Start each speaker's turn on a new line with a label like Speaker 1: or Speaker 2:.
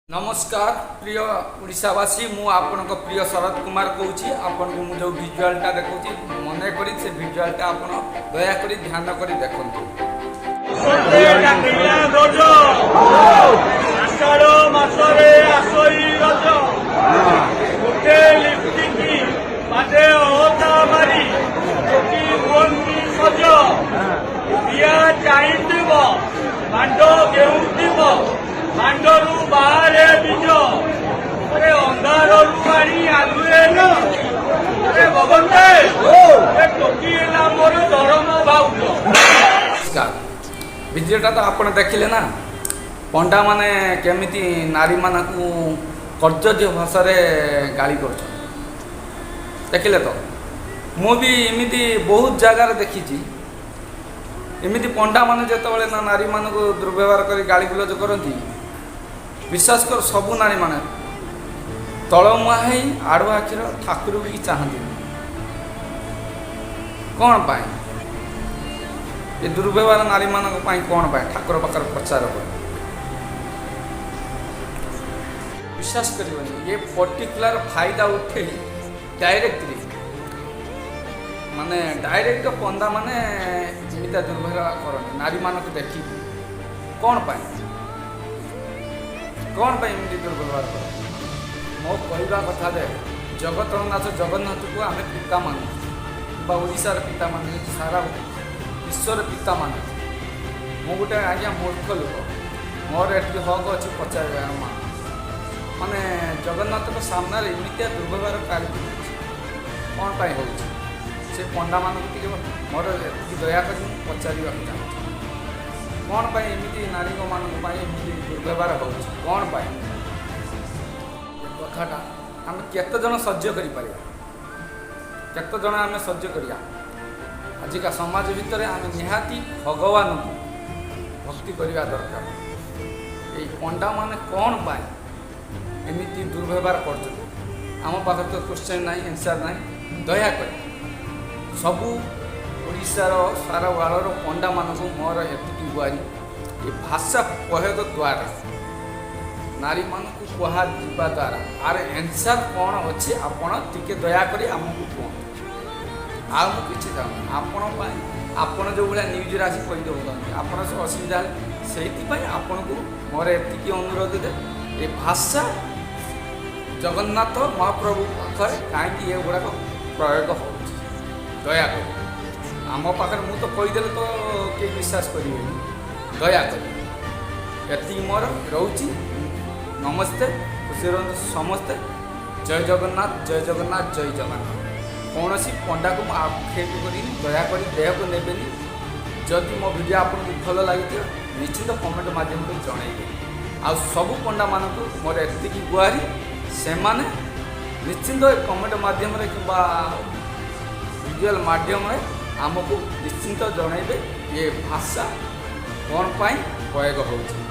Speaker 1: नमस्कार प्रिय ओडावासी मु आपण प्रिय शरद कुमार कहूँ आपन को जो भिजुआलटा देखा मन कर से भिजुआलटा आप दयाकोरी ध्यान कर देखु
Speaker 2: मांडरू बाहरे बीज अरे अंधारू पानी आगुए न अरे भगवते ए टोकी ना मोर धर्म भाउलो
Speaker 1: भिडियोटा तो आप देखिले ना पंडा माने केमिति नारी मानकू कर्जज्य भाषा गाली कर देखिले तो मु भी एमती बहुत जगार देखी एमती पंडा माने जेतबेले ना नारी मानक दुर्व्यवहार कर गाली गुलज करती विश्वास कर सबू नारी माने तलमुआ है आड़ुआ आखिर ठाकुर भी चाहती कौन पाए ये दुर्व्यवहार नारी मानक कौन पाए ठाकुर पाखर प्रचार कर विश्वास करिवनी ये पर्टिकुलर फायदा उठे डायरेक्टली माने डायरेक्ट पंदा माने एमिता दुर्व्यवहार करनी नारी मानक देखी कौन पाए कौन पर एमती दुर्व्यवहार कर मो कहवा कथा दे जगतनाथ जगन्नाथ को आम पिता मानु ओडार पिता मान सारा विश्वर पिता मान मु गोटे आज्ञा मूर्ख लोक मोर एटी हक अच्छी पचार माने जगन्नाथ सामने एमती दुर्व्यवहार कार्य कौन पाई हो पंडा मानक मोर दया कर पचार चाहूँ कौन पाई एमती नारी मानक एमती दुर्व्यवहार हो कौन पाई कथाटा आम केत जन सह्य कर केत जन आम सह्य करिया आजिका समाज भितर आम निहाती भगवान को भक्ति करवा दरकार ये पंडा माने कौन पाए एमती दुर्व्यवहार कर आम पाखे तो क्वेश्चन ना आंसर ना दया कर सबू ओडिशार सारा वालर पंडा मानक मोर एति गुआरी ये भाषा प्रयोग द्वारा नारी मानक कह जा द्वारा आर आंसर कौन अच्छे आपण टिके दयाकोरी आमको कहते आ कि आपण आपण जो भाया न्यूज आसी कहीदे आपण असुविधा से आपण को मोर एति अनुरोध दे ये भाषा जगन्नाथ महाप्रभु पाखे कहीं ये गुड़ाक प्रयोग हो दयाकोरी आम पाखे मु तो कहीदेले तो किए विश्वास करेंगे दया कर मोर रोची नमस्ते खुशी रहा समस्ते जय जगन्नाथ जय जगन्नाथ जय जगन्नाथ कौन सी पंडा को आक्षेप कर दया कर देह को नेबेनी जदि मो वीडियो आपको भल लगी निश्चित कमेंट मध्यम जनइबे आ सबू पंडा मानक मोर एति गुहारी से माने निश्चित कमेंट मध्यम कि विजुअल माध्यम आमको निश्चिंत जनइबे ये भाषा कौन पाई प्रयोग होची।